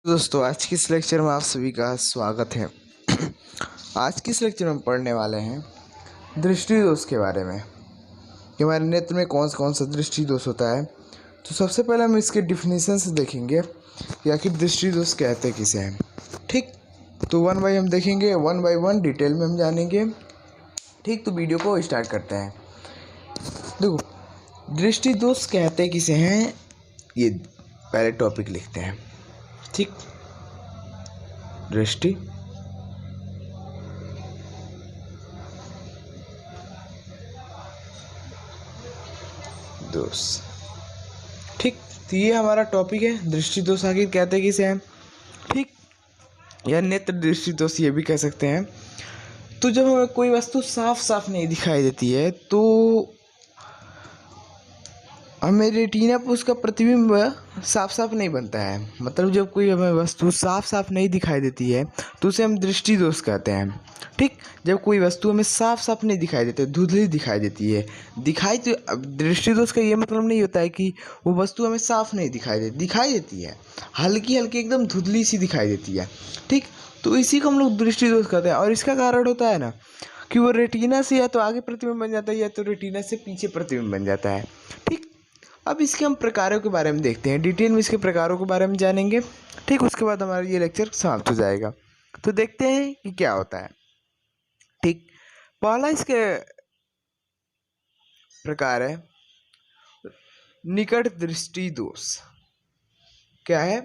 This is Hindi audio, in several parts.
दोस्तों आज की इस लेक्चर में आप सभी का स्वागत है। आज की इस लेक्चर में पढ़ने वाले हैं दृष्टि दोष के बारे में कि हमारे नेत्र में कौन सा दृष्टि दोष होता है। तो सबसे पहले हम इसके डिफिनीशन से देखेंगे कि आखिर दृष्टि दोष कहते किसे हैं। ठीक, तो वन बाई हम देखेंगे, वन बाई वन डिटेल में हम जानेंगे। ठीक, तो वीडियो को स्टार्ट करते हैं। देखो, दृष्टि दोष कहते किसे हैं, ये पहले टॉपिक लिखते हैं। ठीक, दृष्टि दोष। ठीक, तो ये हमारा टॉपिक है, दृष्टि दोष आखिर कहते किसे हैं। ठीक, या नेत्र दृष्टि दोष ये भी कह सकते हैं। तो जब हमें कोई वस्तु साफ साफ नहीं दिखाई देती है तो हमें रेटिना पर उसका प्रतिबिंब साफ साफ नहीं बनता है। मतलब जब कोई हमें वस्तु साफ साफ नहीं दिखाई देती है तो उसे हम दृष्टि दोष कहते हैं। ठीक, जब कोई वस्तु हमें साफ साफ नहीं दिखाई देती, धुंधली दिखाई देती है, तो अब दृष्टि दोष का ये मतलब नहीं होता है कि वो वस्तु हमें साफ नहीं दिखाई देती है, हल्की हल्की एकदम धुंधली सी दिखाई देती है। ठीक, तो इसी को हम लोग दृष्टि दोष कहते हैं। और इसका कारण होता है ना कि वो रेटिना से या तो आगे प्रतिबिंब बन जाता है या तो रेटिना से पीछे प्रतिबिंब बन जाता है। ठीक, अब इसके हम प्रकारों के बारे में देखते हैं, डिटेल में इसके प्रकारों के बारे में जानेंगे। ठीक, उसके बाद हमारा ये लेक्चर समाप्त हो जाएगा। तो देखते हैं कि क्या होता है। ठीक, पहला इसके प्रकार है निकट दृष्टि दोष। क्या है?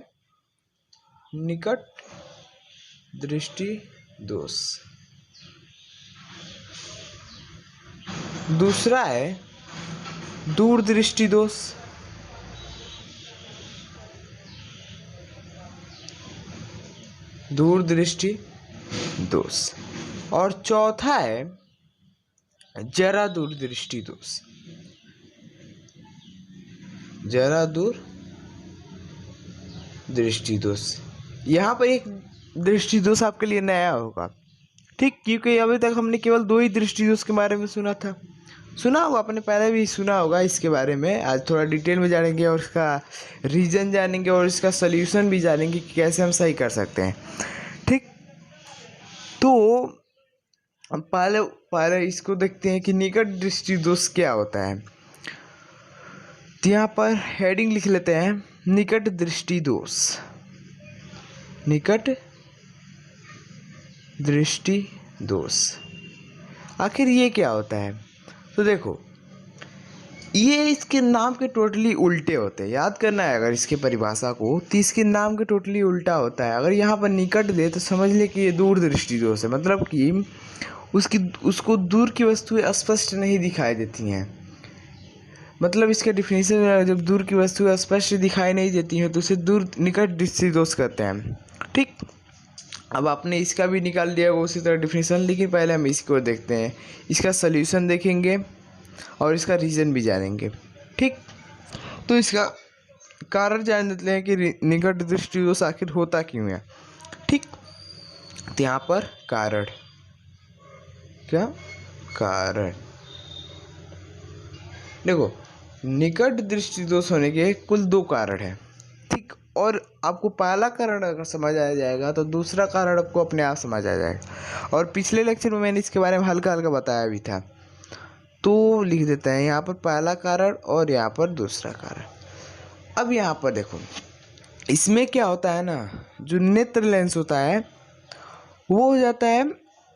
निकट दृष्टि दोष। दूसरा है दूर दृष्टि दोष। दूर दृष्टि दोष। और चौथा है जरा दूर दृष्टि दोष। जरा दूर दृष्टि दोष। यहाँ पर एक दृष्टि दोष आपके लिए नया होगा। ठीक, क्योंकि अभी तक हमने केवल दो ही दृष्टि दोष के बारे में सुना होगा, आपने पहले भी सुना होगा इसके बारे में। आज थोड़ा डिटेल में जानेंगे और इसका रीजन जानेंगे और इसका सल्यूशन भी जानेंगे कि कैसे हम सही कर सकते हैं। ठीक, तो हम पहले इसको देखते हैं कि निकट दृष्टि दोष क्या होता है। तो यहाँ पर हेडिंग लिख लेते हैं, निकट दृष्टि दोष। निकट दृष्टि दोष आखिर ये क्या होता है? तो देखो, ये इसके नाम के टोटली उल्टे होते हैं। याद करना है अगर इसके परिभाषा को, तो इसके नाम के टोटली उल्टा होता है। अगर यहाँ पर निकट दे तो समझ ले कि ये दूर दृष्टि दोष है, मतलब कि उसको दूर की वस्तुएं स्पष्ट नहीं दिखाई देती हैं। मतलब इसका डिफिनीशन है, जब दूर की वस्तुएं स्पष्ट दिखाई नहीं देती हैं तो उसे निकट दृष्टि दोष कहते हैं। ठीक, अब आपने इसका भी निकाल दिया होगा उसी तरह डिफिनीशन, लेकिन पहले हम इसको देखते हैं, इसका सल्यूशन देखेंगे और इसका रीज़न भी जानेंगे। ठीक, तो इसका कारण जान लेते हैं कि निकट दृष्टि दोष आखिर होता क्यों है। ठीक, तो यहाँ पर कारण, क्या कारण? देखो, निकट दृष्टि दोष होने के कुल दो कारण हैं। ठीक, और आपको पहला कारण अगर समझ आ जाएगा तो दूसरा कारण आपको अपने आप समझ आ जाएगा। और पिछले लेक्चर में मैंने इसके बारे में हल्का हल्का बताया भी था, तो लिख देते हैं यहाँ पर पहला कारण और यहाँ पर दूसरा कारण। अब यहाँ पर देखो, इसमें क्या होता है ना, जो नेत्र लेंस होता है वो हो जाता है,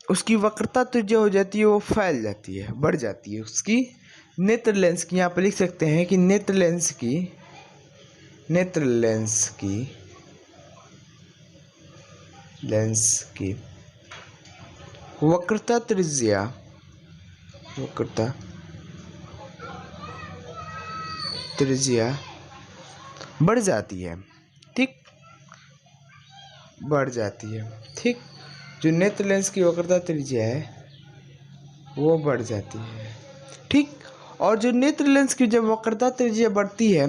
उसकी वक्रता त्रिज्या हो जाती है, वो फैल जाती है, बढ़ जाती है उसकी। नेत्र लेंस की यहाँ पर लिख सकते हैं कि नेत्र लेंस की वक्रता त्रिज्या बढ़ जाती है। ठीक, बढ़ जाती है। ठीक, जो नेत्र लेंस की वक्रता त्रिज्या है वो बढ़ जाती है। ठीक, और जो नेत्र लेंस की जब वक्रता त्रिज्या बढ़ती है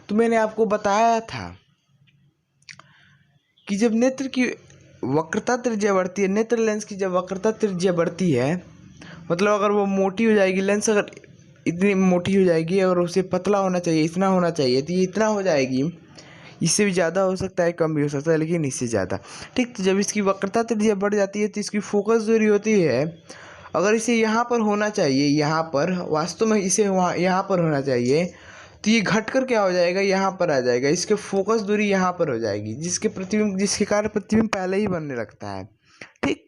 तो मैंने आपको बताया था कि जब नेत्र की वक्रता त्रिज्या बढ़ती है, नेत्र लेंस की जब वक्रता त्रिज्या बढ़ती है, मतलब अगर वो मोटी हो जाएगी, लेंस अगर इतनी मोटी हो जाएगी और उसे पतला होना चाहिए, इतना होना चाहिए, तो ये इतना हो जाएगी इससे भी ज़्यादा हो सकता है, कम भी हो सकता है, लेकिन इससे ज़्यादा। ठीक, तो जब इसकी वक्रता त्रिज्या बढ़ जाती है तो इसकी फोकस दूरी होती है, अगर इसे यहाँ पर होना चाहिए, यहाँ पर वास्तव में इसे वहाँ यहाँ पर होना चाहिए, तो ये घटकर क्या हो जाएगा, यहाँ पर आ जाएगा। इसके फोकस दूरी यहाँ पर हो जाएगी, जिसके कारण प्रतिबिंब पहले ही बनने लगता है। ठीक,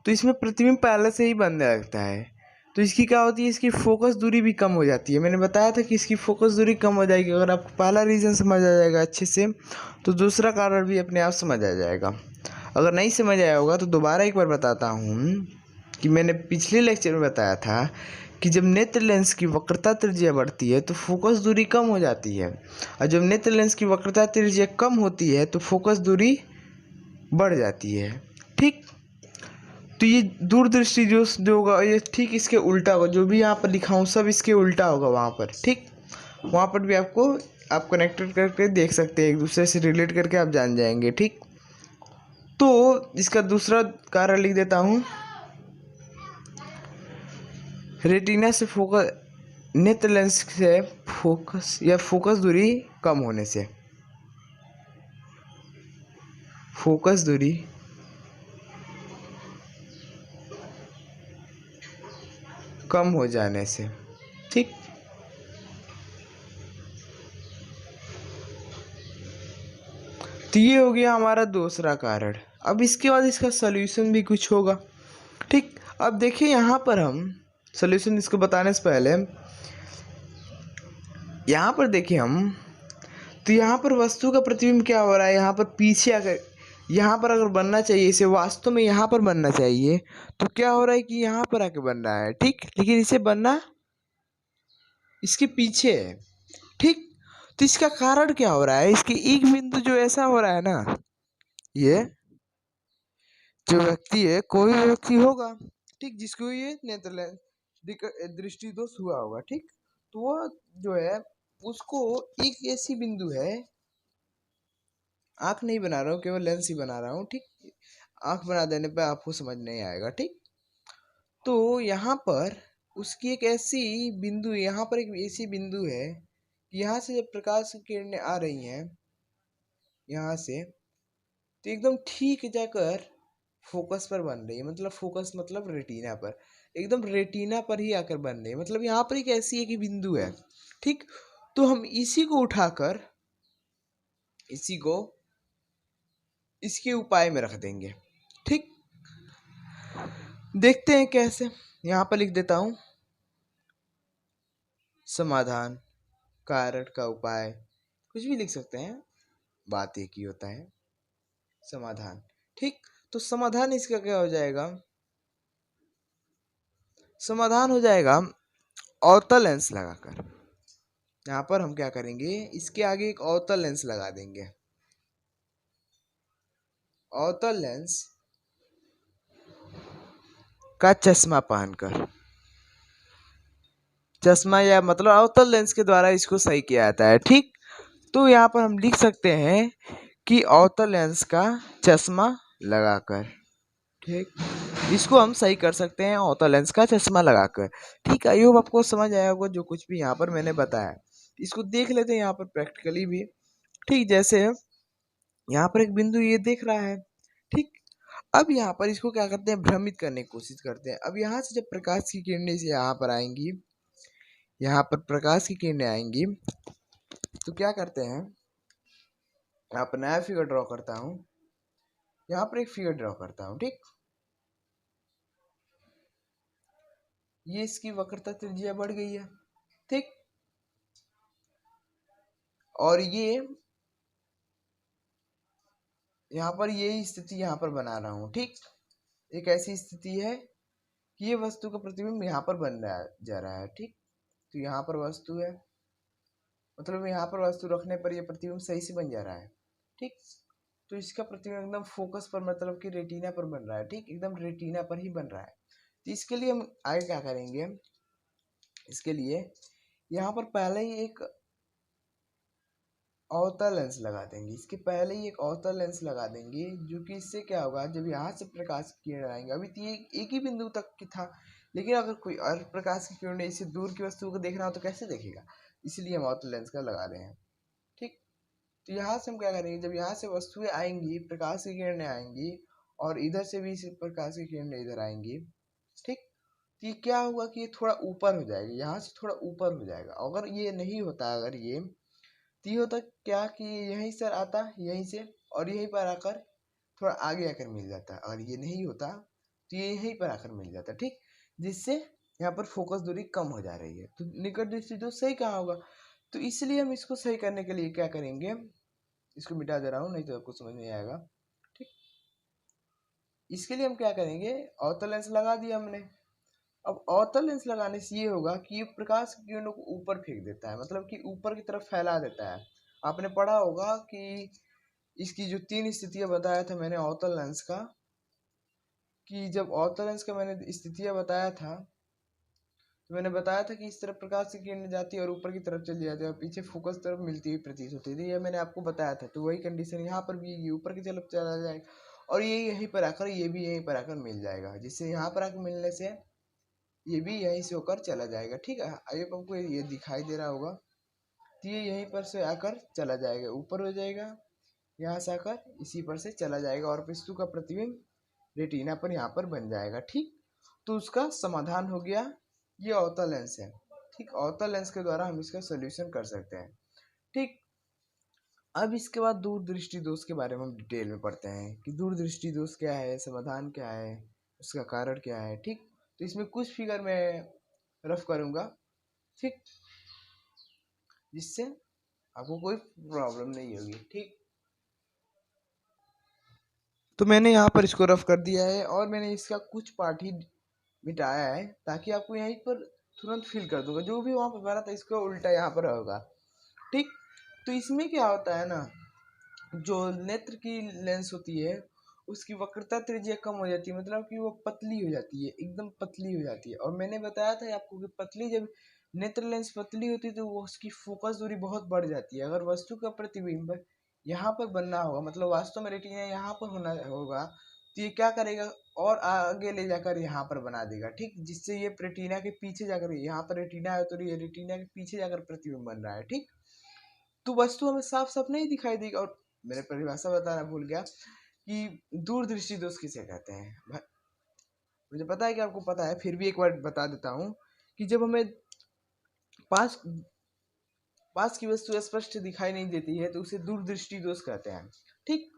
तो इसमें प्रतिबिंब पहले से ही बनने लगता है, तो इसकी क्या होती है, इसकी फोकस दूरी भी कम हो जाती है। मैंने बताया था कि इसकी फोकस दूरी कम हो जाएगी। अगर आपको पहला रीज़न समझ आ जाएगा अच्छे से, तो दूसरा कारण भी अपने आप समझ आ जाएगा। अगर नहीं समझ आया होगा तो दोबारा एक बार बताता हूँ कि मैंने पिछले लेक्चर में बताया था कि जब नेत्र लेंस की वक्रता त्रिज्या बढ़ती है तो फोकस दूरी कम हो जाती है, और जब नेत्र लेंस की वक्रता त्रिज्या कम होती है तो फोकस दूरी बढ़ जाती है। ठीक, तो ये दूरदृष्टि जो होगा ये ठीक इसके उल्टा होगा। जो भी यहाँ पर लिखा हूँ सब इसके उल्टा होगा वहाँ पर। ठीक, वहाँ पर भी आप कनेक्टेड करके देख सकते हैं, एक दूसरे से रिलेट करके आप जान जाएंगे। ठीक, तो इसका दूसरा कारण लिख देता हूँ, रेटिना से फोकस, नेत्र लेंस से फोकस या फोकस दूरी कम होने से, फोकस दूरी कम हो जाने से। ठीक, तो ये हो गया हमारा दूसरा कारण। अब इसके बाद इसका सॉल्यूशन भी कुछ होगा। ठीक, अब देखिए यहाँ पर हम सॉल्यूशन इसको बताने से पहले यहाँ पर देखिए हम, तो यहाँ पर वस्तु का प्रतिबिंब क्या हो रहा है, यहाँ पर पीछे अगर यहाँ पर अगर बनना चाहिए, इसे वास्तव में यहाँ पर बनना चाहिए, तो क्या हो रहा है कि यहाँ पर आके बन रहा है। ठीक, लेकिन इसे बनना इसके पीछे है। ठीक, तो इसका कारण क्या हो रहा है, इसके एक बिंदु जो ऐसा हो रहा है ना, ये जो व्यक्ति है, कोई व्यक्ति होगा, ठीक, जिसको ये नेत्र दृष्टि दोष हुआ होगा। ठीक, तो वो जो है उसको एक ऐसी बिंदु है, आंख नहीं बना रहा हूँ, केवल लेंस ही बना रहा हूँ। ठीक, आंख बना देने पे आपको समझ नहीं आएगा। ठीक, तो यहाँ पर उसकी एक ऐसी बिंदु, यहाँ पर एक ऐसी बिंदु है कि यहाँ से जब प्रकाश की किरणें आ रही हैं यहाँ से, तो एकदम ठीक जाकर फोकस पर बन रही है। मतलब फोकस मतलब रेटिना पर, एकदम रेटिना पर ही आकर बन रही है। मतलब यहाँ पर एक ऐसी एक ही बिंदु है। ठीक, तो हम इसी को उठाकर इसी को इसके उपाय में रख देंगे। ठीक, देखते हैं कैसे। यहाँ पर लिख देता हूँ समाधान, कारण का उपाय, कुछ भी लिख सकते हैं, बात एक ही होता है, समाधान। ठीक, तो समाधान इसका क्या हो जाएगा, समाधान हो जाएगा अवतल लेंस लगाकर। यहाँ पर हम क्या करेंगे, इसके आगे एक अवतल लेंस लगा देंगे। अवतल लेंस का चश्मा पहनकर, चश्मा या मतलब अवतल लेंस के द्वारा इसको सही किया जाता है। ठीक, तो यहाँ पर हम लिख सकते हैं कि अवतल लेंस का चश्मा लगाकर। ठीक, इसको हम सही कर सकते हैं अवतल लेंस का चश्मा लगाकर। ठीक, आई होप आपको समझ आया होगा जो कुछ भी यहाँ पर मैंने बताया। इसको देख लेते हैं यहाँ पर प्रैक्टिकली भी। ठीक, जैसे यहाँ पर एक बिंदु ये देख रहा है। ठीक, अब यहाँ पर इसको क्या करते हैं, भ्रमित करने की कोशिश करते हैं। अब यहाँ से जब प्रकाश की किरणें से यहाँ पर आएंगी, यहाँ पर प्रकाश की किरणें आएंगी, तो क्या करते हैं, यहाँ पर नया फिगर ड्रॉ करता हूँ, यहाँ पर एक फिगर ड्रॉ करता हूँ। ठीक, ये इसकी वक्रता त्रिज्या बढ़ गई है। ठीक, और ये यहाँ पर यही स्थिति यहाँ पर बना रहा हूँ। ठीक, एक ऐसी स्थिति है कि ये वस्तु का प्रतिबिंब यहाँ पर बन रहा जा रहा है। ठीक, तो यहाँ पर वस्तु है, मतलब यहाँ पर वस्तु रखने पर यह प्रतिबिंब सही से बन जा रहा है। ठीक, तो इसका प्रतिबिंब एकदम फोकस पर, मतलब कि रेटिना पर बन रहा है। ठीक, एकदम रेटिना पर ही बन रहा है। तो इसके लिए हम आगे क्या करेंगे, इसके लिए यहाँ पर पहले ही एक अवतल लेंस लगा देंगे। इसके पहले ही एक अवतल लेंस लगा देंगे, जो कि इससे क्या होगा, जब यहाँ से प्रकाश की किरण आएंगे, अभी तो ये एक ही बिंदु तक की था, लेकिन अगर कोई और प्रकाश की किरण इससे दूर की वस्तु को देखना हो तो कैसे देखेगा, इसलिए हम अवतल लेंस का लगा रहे हैं। ठीक, तो यहाँ से हम क्या करेंगे, जब यहाँ से वस्तुएं आएंगी, प्रकाश की किरणें आएंगी और इधर से भी इस प्रकाश की किरणें इधर आएंगी, ठीक। तो ये क्या होगा कि ये थोड़ा ऊपर हो जाएगा, यहाँ से थोड़ा ऊपर हो जाएगा। अगर ये नहीं होता, अगर ये तो ये होता क्या कि यहीं से आता, यहीं से, और यहीं पर आकर थोड़ा आगे आकर मिल जाता। अगर ये नहीं होता तो ये यहीं पर आकर मिल जाता, ठीक। जिससे यहाँ पर फोकस दूरी कम हो जा रही है। तो निकट दृष्टि दोष सही कहाँ होगा? तो इसलिए हम इसको सही करने के लिए क्या करेंगे, इसको मिटा दे रहा हूँ नहीं तो आपको समझ नहीं आएगा, ठीक। इसके लिए हम क्या करेंगे, अवतल लेंस लगा दिया हमने। अब अवतल लेंस लगाने से ये होगा कि ये प्रकाश की किरणों को ऊपर फेंक देता है, मतलब कि ऊपर की तरफ फैला देता है। आपने पढ़ा होगा कि इसकी जो 3 स्थितियां बताया था मैंने अवतल लेंस का, कि जब अवतल लेंस का मैंने स्थितियां बताया था तो मैंने बताया था कि इस तरफ प्रकाश की किरणें जाती है और ऊपर की तरफ चली जाती है और पीछे फोकस तरफ मिलती हुई प्रतीत होती थी। ये मैंने आपको बताया था। तो वही कंडीशन यहाँ पर भी, ये ऊपर की तरफ चला जाएगा और ये यहीं पर आकर, ये भी यहीं पर आकर मिल जाएगा, जिससे यहाँ पर आकर मिलने से ये भी यहीं से होकर चला जाएगा, ठीक है। आइए आपको ये दिखाई दे रहा होगा। तो ये यहीं पर से आकर चला जाएगा, ऊपर हो जाएगा, यहाँ से आकर इसी पर से चला जाएगा और वस्तु का प्रतिबिंब रेटिना पर यहाँ पर बन जाएगा, ठीक। तो उसका समाधान हो गया, ये अवतल लेंस है, ठीक। अवतल लेंस के द्वारा हम इसका सोल्यूशन कर सकते हैं, ठीक। अब इसके बाद दूरदृष्टि दोष के बारे में हम डिटेल में पढ़ते हैं कि दूरदृष्टि दोष क्या है, समाधान क्या है, उसका कारण क्या है, ठीक। तो इसमें कुछ फिगर मैं रफ करूंगा, ठीक, जिससे आपको कोई प्रॉब्लम नहीं होगी, ठीक। तो मैंने यहाँ पर इसको रफ कर दिया है और मैंने इसका कुछ पार्ट ही मिटाया है ताकि आपको यहीं पर तुरंत फील कर दूंगा, जो भी वहाँ पर बना था इसको उल्टा यहाँ पर होगा, ठीक। तो इसमें क्या होता है ना, जो नेत्र की लेंस होती है उसकी वक्रता त्रिज्या कम हो जाती है, मतलब कि वो पतली हो जाती है, एकदम पतली हो जाती है। और मैंने बताया था आपको कि पतली, जब नेत्र लेंस पतली होती है तो वो उसकी फोकस दूरी बहुत बढ़ जाती है। अगर वस्तु का प्रतिबिंब यहाँ पर बनना होगा, मतलब वास्तव में रेटिना यहाँ पर होना होगा, तो ये क्या करेगा और आगे ले जाकर यहाँ पर बना देगा, ठीक। जिससे ये रेटिना के पीछे जाकर, यहाँ पर रेटिना है तो ये रेटिना के पीछे जाकर प्रतिबिंब बन रहा है, ठीक। तो वस्तु हमें साफ साफ नहीं दिखाई देगी। और मैंने परिभाषा बताना भूल गया कि दूरदृष्टि दोष किसे कहते हैं। मुझे पता है कि आपको पता है, फिर भी एक बार बता देता हूँ कि जब हमें पास पास की वस्तु स्पष्ट दिखाई नहीं देती है तो उसे दूरदृष्टि दोष कहते हैं, ठीक।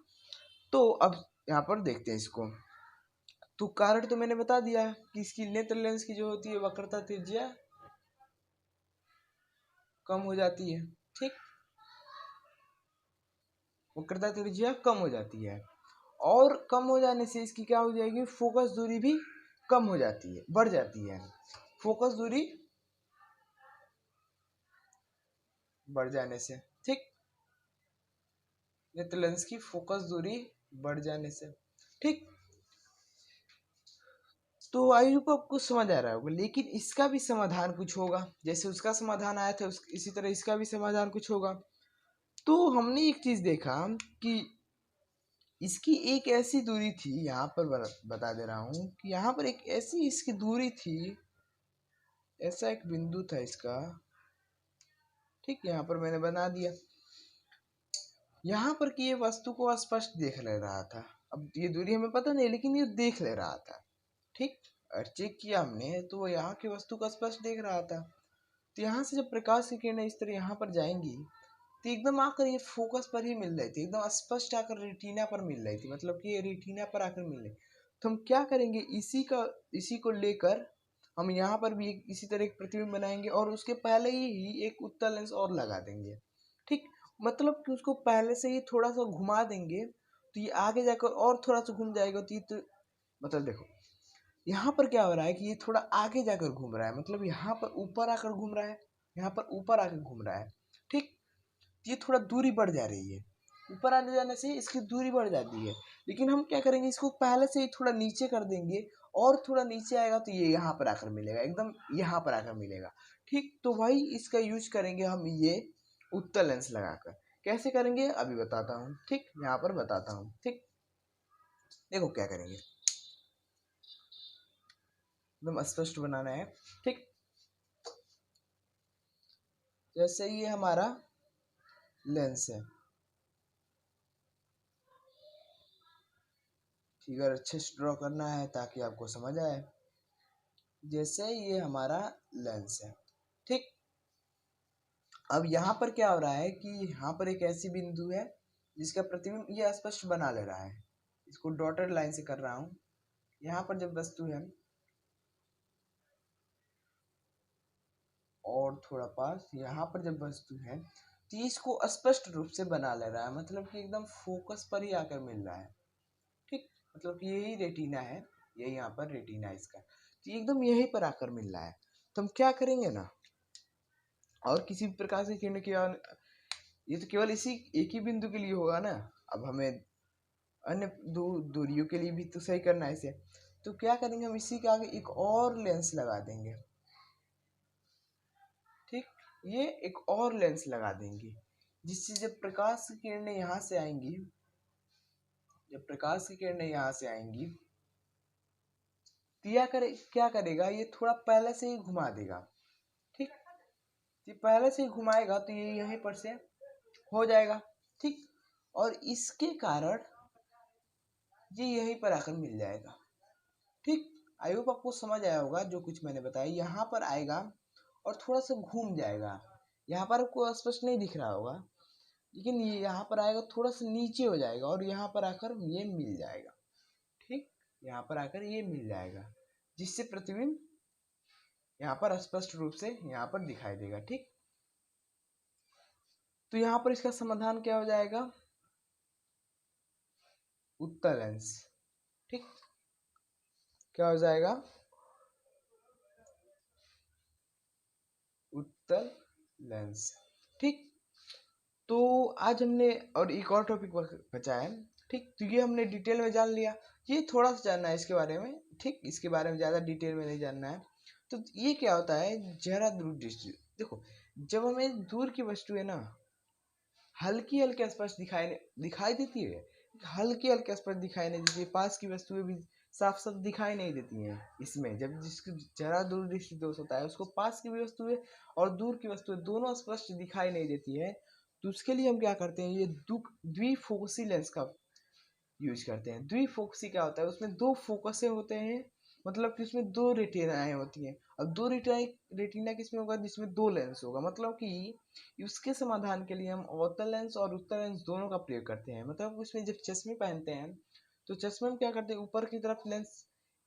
तो अब यहाँ पर देखते हैं इसको। तो कारण तो मैंने बता दिया कि इसकी नेत्र लेंस की जो होती है वक्रता त्रिज्या कम हो जाती है, ठीक। वक्रता त्रिज्या कम हो जाती है और कम हो जाने से इसकी क्या हो जाएगी, फोकस दूरी भी कम हो जाती है, बढ़ जाती है। फोकस दूरी बढ़ जाने से, ठीक। नेत्र लेंस की फोकस दूरी बढ़ जाने से, ठीक। तो आई होप आपको समझ आ रहा होगा, लेकिन इसका भी समाधान कुछ होगा, जैसे उसका समाधान आया था इसी तरह इसका भी समाधान कुछ होगा। तो हमने एक चीज देखा कि इसकी एक ऐसी दूरी थी, यहाँ पर बता दे रहा हूँ कि यहाँ पर एक ऐसी इसकी दूरी थी, ऐसा एक बिंदु था इसका, ठीक। यहाँ पर मैंने बना दिया, यहाँ पर कि ये वस्तु को स्पष्ट देख ले रहा था। अब ये दूरी हमें पता नहीं, लेकिन ये देख ले रहा था, ठीक। और चेक किया हमने तो वो यहाँ की वस्तु को स्पष्ट देख रहा था। तो यहाँ से जब प्रकाश की किरणें इस तरह यहाँ पर जाएंगी तो एकदम आकर ये फोकस पर ही मिल रही थी, एकदम स्पष्ट आकर रेटिना पर मिल रही थी, मतलब कि ये रेटिना पर आकर मिल रही। तो हम क्या करेंगे, इसी को लेकर हम यहाँ पर भी इसी तरह एक प्रतिबिंब बनाएंगे और उसके पहले ही एक उत्तल लेंस और लगा देंगे, ठीक। मतलब कि उसको पहले से ही थोड़ा सा घुमा देंगे तो ये आगे जाकर और थोड़ा सा घूम जाएगा। तो मतलब देखो यहाँ पर क्या हो रहा है कि ये थोड़ा आगे जाकर घूम रहा है, मतलब यहाँ पर ऊपर आकर घूम रहा है, यहाँ पर ऊपर आकर घूम रहा है, ठीक। ये थोड़ा दूरी बढ़ जा रही है, ऊपर आने जाने से इसकी दूरी बढ़ जाती है। लेकिन हम क्या करेंगे, इसको पहले से ही थोड़ा नीचे कर देंगे और थोड़ा नीचे आएगा तो ये यहाँ पर आकर मिलेगा, एकदम यहाँ पर आकर मिलेगा, ठीक। तो वही इसका यूज करेंगे हम, ये उत्तल लेंस लगाकर। कैसे करेंगे अभी बताता हूँ, ठीक। यहाँ पर बताता हूँ, ठीक। देखो क्या करेंगे, एकदम स्पष्ट बनाना है, ठीक। जैसे ये हमारा लेंस है, फिगर अच्छे से ड्रॉ करना है ताकि आपको समझ आए। जैसे ये हमारा लेंस है, ठीक। अब यहाँ पर क्या हो रहा है कि यहाँ पर एक ऐसी बिंदु है जिसका प्रतिबिंब ये स्पष्ट बना ले रहा है। इसको डॉटेड लाइन से कर रहा हूँ। यहाँ पर जब वस्तु है और थोड़ा पास, यहाँ पर जब वस्तु है तो इसको स्पष्ट रूप से बना ले रहा है, मतलब कि एकदम फोकस पर ही आकर मिल रहा है, ठीक। मतलब कि यही रेटिना है, यही यहाँ पर रेटिना है इसका, तो एकदम यहीं पर आकर मिल रहा है। तो हम क्या करेंगे ना, और किसी भी प्रकार से किरण की ये तो केवल इसी एक ही बिंदु के लिए होगा ना। अब हमें अन्य दूरियों के लिए भी तो सही करना है इसे। तो क्या करेंगे, हम इसी के आगे एक और लेंस लगा देंगे, ठीक। ये एक और लेंस लगा देंगे जिससे जब प्रकाश की किरणें यहाँ से आएंगी, जब प्रकाश की किरणें यहाँ से आएंगी तो क्या करेगा, ये थोड़ा पहले से ही घुमा देगा, ठीक। ये पहले से ही घुमाएगा तो ये यहीं पर से हो जाएगा, ठीक। और इसके कारण ये यहीं पर आकर मिल जाएगा, ठीक। आई होप आपको समझ आया होगा जो कुछ मैंने बताया। यहाँ पर आएगा और थोड़ा सा घूम जाएगा, यहाँ पर आपको स्पष्ट नहीं दिख रहा होगा, लेकिन ये यहाँ पर आएगा थोड़ा सा नीचे हो जाएगा और यहाँ पर आकर ये मिल जाएगा, ठीक। यहाँ पर आकर ये मिल जाएगा जिससे प्रतिबिंब यहाँ पर स्पष्ट रूप से यहाँ पर दिखाई देगा, ठीक। तो यहाँ पर इसका समाधान क्या हो जाएगा, उत्तल लेंस, ठीक। क्या हो जाएगा, उत्तल लेंस, ठीक। तो आज हमने और एक और टॉपिक बचा है, ठीक। तो ये हमने डिटेल में जान लिया, ये थोड़ा सा जानना है इसके बारे में, ठीक। इसके बारे में ज़्यादा डिटेल में नहीं जानना है। तो ये क्या होता है, जरा दूर दृष्टि। देखो, जब हमें दूर की वस्तु है ना हल्की हल्की स्पष्ट दिखाई देती है, हल्की हल्की स्पष्ट दिखाई नहीं देती है, पास की वस्तुएं भी साफ साफ दिखाई नहीं देती हैं। इसमें जब जिसकी जरा दूर दृष्टि दोष होता है उसको पास की भी वस्तुएं और दूर की वस्तुएं दोनों स्पष्ट दिखाई नहीं देती है। तो उसके लिए हम क्या करते हैं, ये द्विफोकसी लेंस का यूज करते हैं। द्विफोकसी क्या होता है, उसमें दो फोकसें होते हैं, मतलब कि उसमें दो रेटिनाएं होती हैं। अब दो रेटिना किसमें होगा, जिसमें दो लेंस होगा, मतलब कि उसके समाधान के लिए हम अवतल लेंस और उत्तल लेंस दोनों का प्रयोग करते हैं। मतलब उसमें जब चश्मे पहनते हैं तो चश्मे में क्या करते हैं, ऊपर की तरफ लेंस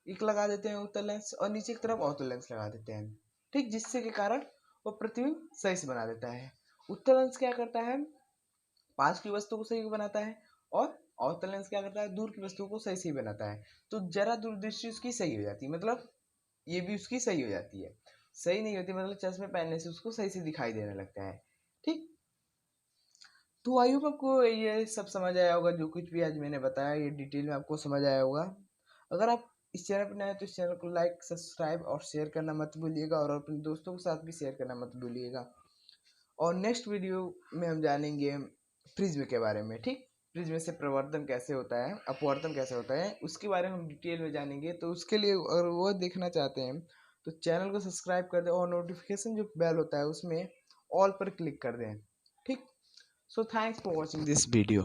एक लगा देते हैं उत्तल लेंस और नीचे की तरफ अवतल लेंस लगा देते हैं, ठीक। जिससे के कारण वो प्रतिबिंब सही से बना देता है। उत्तल लेंस क्या करता है, पास की वस्तु को सही बनाता है, और अवतल लेंस क्या करता है, दूर की वस्तु को सही सही बनाता है। तो जरा दूरदृष्टि उसकी सही हो जाती है, मतलब ये भी उसकी सही हो जाती है। सही नहीं होती मतलब चश्मे पहनने से उसको सही से दिखाई देने लगता है, ठीक। तो आई होप आपको ये सब समझ आया होगा, जो कुछ भी आज मैंने बताया ये डिटेल में आपको समझ आया होगा। अगर आप इस चैनल पर नए हैं तो इस चैनल को लाइक सब्सक्राइब और शेयर करना मत भूलिएगा, और अपने दोस्तों के साथ भी शेयर करना मत भूलिएगा। और नेक्स्ट वीडियो में हम जानेंगे प्रिज्म के बारे में, ठीक। प्रिज्म से प्रवर्धन कैसे होता है, अपवर्तन कैसे होता है, उसके बारे में हम डिटेल में जानेंगे। तो उसके लिए अगर वो देखना चाहते हैं तो चैनल को सब्सक्राइब कर दें और नोटिफिकेशन जो बेल होता है उसमें ऑल पर क्लिक कर दें, ठीक। So thanks for watching this video.